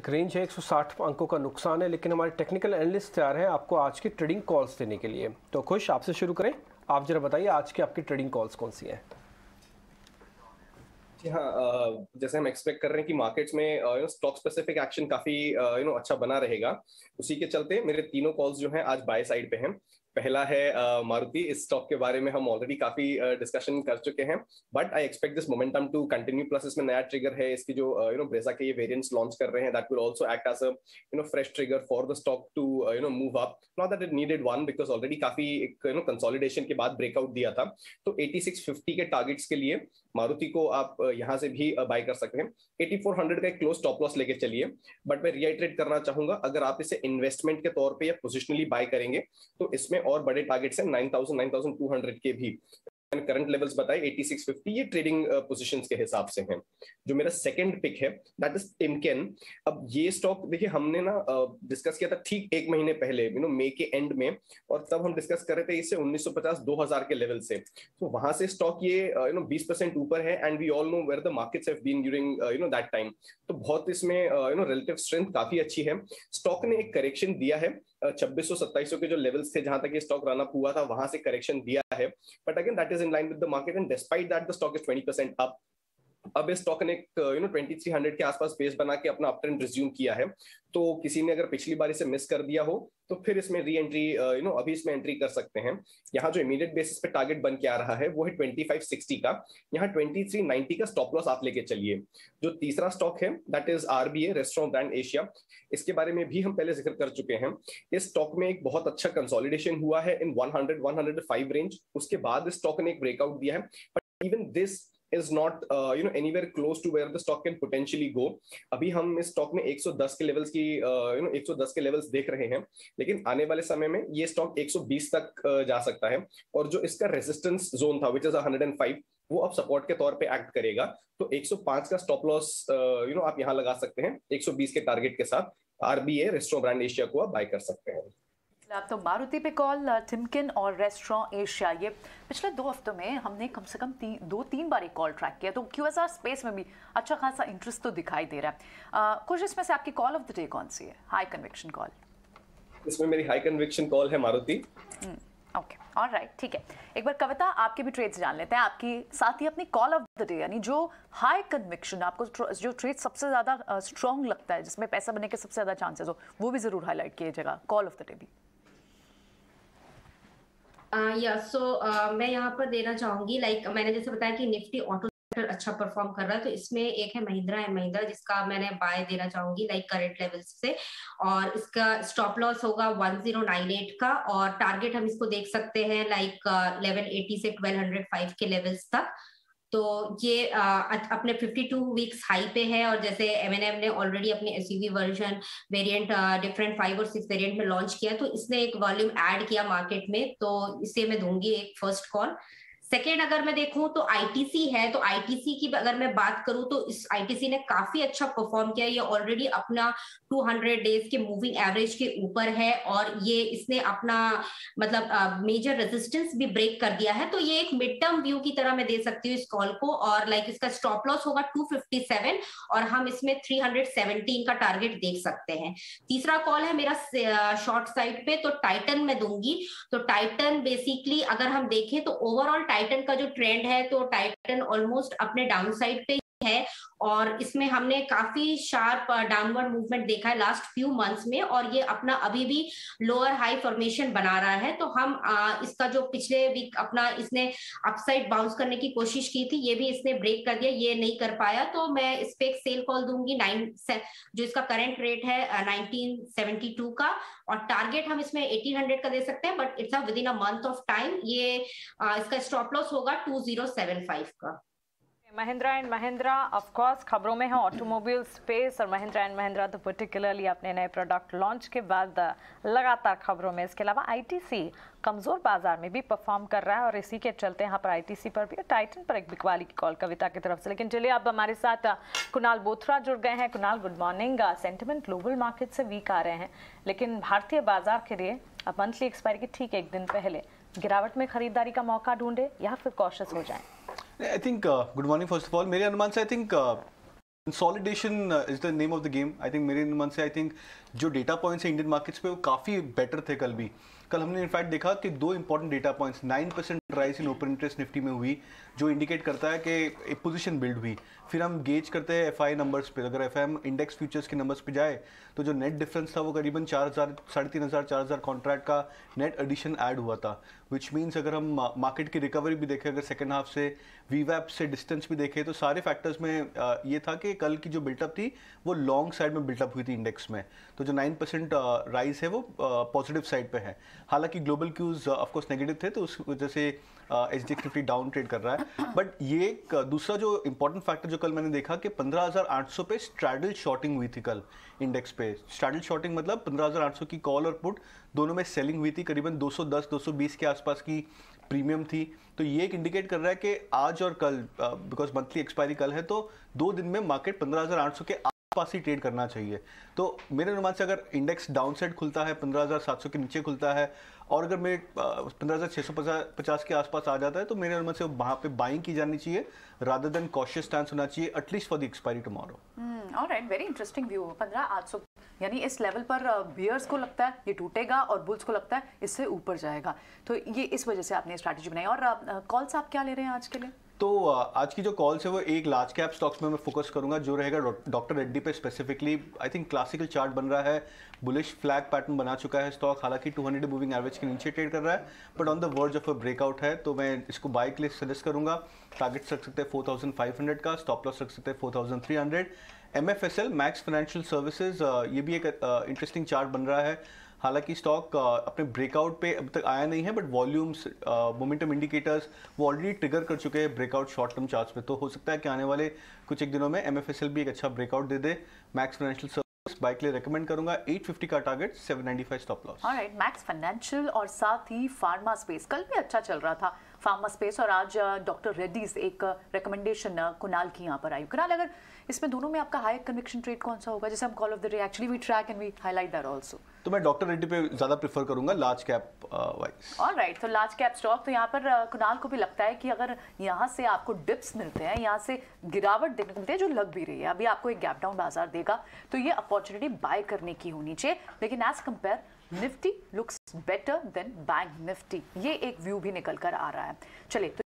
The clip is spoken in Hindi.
एक रेंज है, 160 अंकों का नुकसान है, लेकिन हमारे टेक्निकल एनालिस्ट तैयार हैं आपको आज की ट्रेडिंग कॉल्स देने के लिए। तो खुश, आपसे शुरू करें। आप जरा बताइए आज की आपकी ट्रेडिंग कॉल्स कौन सी हैं? जी हाँ, जैसे हम एक्सपेक्ट कर रहे हैं कि मार्केट्स में स्टॉक स्पेसिफिक एक्शन काफी अच्छा बना रहेगा। उसी के चलते मेरे तीनों कॉल्स जो हैं आज बाय साइड पे हैं। पहला है मारुति। इस स्टॉक के बारे में हम ऑलरेडी काफी डिस्कशन कर चुके हैं, but I expect this momentum to continue. Plus इसमें नया ट्रिगर है, इसकी जो ब्रेजा के ये वेरिएंट्स लॉन्च कर रहे हैं, that will also act as a fresh trigger for the stock to move up. Not that it needed one, because already काफी एक कंसोलिडेशन के बाद ब्रेकआउट दिया था। तो 8650 के टारगेट्स के लिए मारुति को आप यहाँ से भी बाय कर सकते हैं। 8400 का एक क्लोज स्टॉप लॉस लेके चलिए। बट मैं रिआइटरेट करना चाहूंगा, अगर आप इसे इन्वेस्टमेंट के तौर पे या पोजिशनली बाय करेंगे तो इसमें और बड़े टारगेट्स हैं 9000 9200 के भी। करंट लेवल्स बताए 8650, ये ट्रेडिंग पोजीशंस के हिसाब से हैं। जो मेरा सेकंड पिक है दैट इज टिमकेन। अब ये स्टॉक देखिए, हमने ना डिस्कस किया था ठीक एक महीने पहले, मई के एंड में, और तब हम डिस्कस कर रहे थे इसे 1950 2000 के लेवल से। तो वहां से स्टॉक ये 20% ऊपर है, and we all know where the markets have been during that time. तो बहुत इसमें रिलेटिव स्ट्रेंथ काफी अच्छी है। स्टॉक ने एक करेक्शन दिया है 2600-2700 के जो लेवल्स थे, जहां तक ये स्टॉक रन अप हुआ था, वहां से करेक्शन दिया है। But again that is in line with the market, and despite that the stock is 20% up. अब इस स्टॉक ने 2300 के आसपास बेस बना के अपना अप ट्रेंड रिज्यूम किया है। तो किसी ने अगर पिछली बार इसे मिस कर दिया हो तो फिर इसमें री एंट्री अभी इसमें एंट्री कर सकते हैं। यहाँ जो इमीडिएट बेसिस पे टारगेट बन के आ रहा है वो है 2560 का। यहाँ 2390 का स्टॉप लॉस आप लेके चलिए। जो तीसरा स्टॉक है that is RBA, restaurant brand Asia. इसके बारे में भी हम पहले जिक्र कर चुके हैं। इस स्टॉक में एक बहुत अच्छा कंसोलिडेशन हुआ है इन 100-105 रेंज। उसके बाद इस स्टॉक ने एक ब्रेकआउट दिया है, but even this is not anywhere close to where the stock can potentially go. अभी हम इस स्टॉक में 110 के लेवल्स की 110 के लेवल्स देख रहे हैं, लेकिन आने वाले समय में ये स्टॉक 120 तक जा सकता है। और जो इसका रेजिस्टेंस जोन था विच इज 105, वो अब सपोर्ट के तौर पे एक्ट करेगा। तो 105 का स्टॉप लॉस आप यहाँ लगा सकते हैं 120 के टारगेट के साथ। आरबीए, रेस्टोरेंट ब्रांड एशिया को आप बाय कर सकते हैं। तो मारुति पे कॉल, टिमकेन और रेस्टोरेंट एशिया, ये पिछले 2 हफ्तों में हमने कम से कम 2-3 बार एक कॉल ट्रैक किया। तो क्यूएसआर स्पेस में भी अच्छा खासा इंटरेस्ट तो दिखाई दे रहा है। कुछ इसमें से आपकी कॉल ऑफ द डे कौन सी है? High conviction call? इसमें मेरी हाई कन्विक्शन कॉल है मारुति। ओके, ऑलराइट, ठीक है। एक बार कविता, आपके भी ट्रेड्स जान लेते हैं आपकी, साथ ही अपनी कॉल ऑफ द डे, यानी जो हाई कन्विक्शन आपको जो ट्रेड सबसे ज्यादा स्ट्रॉन्ग लगता है, जिसमें पैसा बनने के सबसे ज्यादा चांसेस हो, वो भी जरूर हाईलाइट कीजिएगा कॉल ऑफ द डे भी। मैं यहाँ पर देना चाहूंगी, मैंने जैसे बताया कि निफ्टी ऑटो सेक्टर अच्छा परफॉर्म कर रहा है, तो इसमें एक है महिंद्रा एंड महिंद्रा, जिसका मैंने बाय देना चाहूंगी करंट लेवल्स से। और इसका स्टॉप लॉस होगा 1098 का, और टारगेट हम इसको देख सकते हैं 1180 से 1205 के लेवल्स तक। तो ये अपने 52 वीक्स हाई पे है, और जैसे एमएनएम ने ऑलरेडी अपने एसयूवी वर्जन वेरिएंट डिफरेंट 5 और 6 वेरिएंट में लॉन्च किया, तो इसने एक वॉल्यूम ऐड किया मार्केट में, तो इसे मैं दूंगी एक फर्स्ट कॉल। सेकेंड अगर मैं देखूं तो आईटीसी है, तो आईटीसी की अगर मैं बात करूं तो इस आईटीसी ने काफी अच्छा परफॉर्म किया। ये ऑलरेडी अपना 200 डेज के मूविंग एवरेज के ऊपर है, और ये इसने अपना मेजर रेजिस्टेंस भी ब्रेक कर दिया है। तो ये एक मिड टर्म व्यू की तरह मैं दे सकती हूँ इस कॉल को। और इसका स्टॉप लॉस होगा 257, और हम इसमें 317 का टारगेट देख सकते हैं। तीसरा कॉल है मेरा शॉर्ट साइड पे, तो टाइटन में दूंगी। तो टाइटन बेसिकली अगर हम देखें तो ओवरऑल टाइटन का जो ट्रेंड है, तो टाइटन ऑलमोस्ट अपने डाउन साइड पे है, और इसमें हमने काफी शार्प डाउनवर्ड मूवमेंट देखा है लास्ट फ्यू मंथ्स में, और ये अपना अभी भी लोअर हाई फॉर्मेशन बना रहा है। तो हम इसका जो पिछले वीक अपना इसने अपसाइड बाउंस करने की कोशिश की थी, ये भी इसने ब्रेक कर दिया, ये नहीं कर पाया। तो मैं इस पे एक सेल कॉल दूंगी जो इसका करंट रेट है 1972 का, और टारगेट हम इसमें 1800 का दे सकते हैं, but it's with in a month of time. ये इसका स्टॉप लॉस होगा 2075 का। Mahindra and Mahindra of course खबरों में है, ऑटोमोबाइल स्पेस, और महिंद्रा एंड महिंद्रा तो पर्टिकुलरली अपने नए प्रोडक्ट लॉन्च के बाद लगातार खबरों में। इसके अलावा आईटीसी कमजोर बाजार में भी परफॉर्म कर रहा है, और इसी के चलते यहाँ पर आईटीसी पर भी, टाइटन पर एक बिकवाली की कॉल कविता की तरफ से। लेकिन चलिए अब हमारे साथ कुणाल बोथरा जुड़ गए हैं। Kunal, good morning. Sentiment global market से वीक आ रहे हैं, लेकिन भारतीय बाजार के लिए अब मंथली एक्सपायरी के ठीक एक दिन पहले गिरावट में खरीदारी का मौका ढूंढे या फिर कॉशियस हो जाए? I think good morning first of all. मेरे अनुमान से I think consolidation is the name of the game. I think मेरे मन से आई थिंक जो डेटा पॉइंट्स है इंडियन मार्केट्स पे वो काफ़ी बेटर थे कल भी। कल हमने इनफैक्ट देखा कि दो important data points 9% rise in open interest Nifty में हुई, जो इंडिकेट करता है कि एक पोजीशन बिल्ड हुई। फिर हम गेज करते हैं एफआई नंबर्स पे, अगर एफआई इंडेक्स फ्यूचर्स के नंबर्स पे जाए तो जो नेट डिफरेंस था वो करीबन 4,000 3,500 4,000 कॉन्ट्रैक्ट का नेट एडिशन ऐड हुआ था। विच मीन्स अगर हम मार्केट की रिकवरी भी देखें, अगर सेकेंड हाफ से वीवैप से डिस्टेंस भी देखें, तो सारे फैक्टर्स में ये था कि कल की जो बिल्टअप थी वो लॉन्ग साइड में बिल्टअप हुई थी इंडेक्स में। तो जो 9% राइज है वो पॉजिटिव साइड पे है। हालांकि ग्लोबल क्यूज ऑफकोर्स नेगेटिव थे, तो उस वजह से एसडीएक्स निफ्टी डाउन ट्रेड कर रहा है। बट ये एक दूसरा जो इंपॉर्टेंट फैक्टर जो कल मैंने देखा कि 15,800 पे स्ट्रैडल शॉर्टिंग हुई थी कल इंडेक्स पे। स्ट्रैडल शॉर्टिंग मतलब 15,800 की कॉल और पुट दोनों में सेलिंग हुई थी, करीबन 210-220 के आसपास की प्रीमियम थी। तो ये एक इंडिकेट कर रहा है कि आज और कल, बिकॉज मंथली एक्सपायरी कल है, तो 2 दिन में मार्केट 15,800 के पास ही ट्रेड करना चाहिए। तो मेरे अनुमान से अगर इंडेक्स डाउन साइड खुलता है, 15,700 के नीचे खुलता है, और अगर मेरे 15,650 के आसपास आ जाता है, तो मेरे अनुमान से वहाँ पे बाइंग की जानी चाहिए, रादर देन कॉशियस स्टैंस होना चाहिए, at least for the expiry tomorrow. Alright, very interesting view. 15,800 यानी इस लेवल पर बियर्स को लगता है ये टूटेगा और बुल्स को लगता है इससे ऊपर जाएगा, तो ये इस वजह से आपने स्ट्रैटेजी बनाई। और कॉल्स आप क्या ले रहे हैं आज के लिए? तो आज की जो कॉल्स है वो एक लार्ज कैप स्टॉक्स में मैं फोकस करूंगा, जो रहेगा डॉक्टर रेड्डी पे specifically. I think classical chart बन रहा है, बुलिश फ्लैग पैटर्न बना चुका है स्टॉक, हालांकि 200 मूविंग एवरेज के नीचे ट्रेड कर रहा है, but on the verge of a breakout है, तो मैं इसको बाय के लिए सजेस्ट करूंगा। टारगेट्स रख सकते हैं 4,500 का, स्टॉप लॉस रख सकते हैं 4,300। MFSL मैक्स फाइनेंशियल सर्विसेज, ये भी एक इंटरेस्टिंग चार्ट बन रहा है। हालांकि स्टॉक अपने ब्रेकआउट पे अब तक आया नहीं है, बट वॉल्यूम्स, मोमेंटम इंडिकेटर्स वो ऑलरेडी ट्रिगर कर चुके हैं ब्रेकआउट शॉर्ट टर्म चार्ट्स पे। तो हो सकता है कि आने वाले कुछ एक दिनों में MFSL भी एक अच्छा breakout they they. Max financial service by के लिए रेकमेंड करूंगा, 850 का target, 795 stop loss. Alright, max financial और साथ ही फार्मा स्पेस कल भी अच्छा चल रहा था फार्मा स्पेस, और आज डॉक्टर रेड्डीज एक रिकमेंडेशन कुणाल की यहाँ पर आई। कुणाल, अगर इसमें दोनों में आपका हाई कन्विक्शन ट्रेड कौन सा होगा, जैसे हम call of the day actually we track and we highlight that also? तो मैं डॉक्टर रेड्डी पे ज्यादा प्रेफर करूंगा लार्ज कैप वाइज। ऑलराइट, तो लार्ज कैप स्टॉक, तो यहाँ पर कुणाल को भी लगता है कि अगर यहाँ से आपको डिप्स मिलते हैं, यहाँ से गिरावट देखने को मिलती है जो लग भी रही है, अभी आपको एक गैप डाउन बाजार देगा, तो ये अपॉर्चुनिटी बाय करने की होनी चाहिए। लेकिन as compare Nifty looks better than bank Nifty, ये एक व्यू भी निकल कर आ रहा है। चलिए।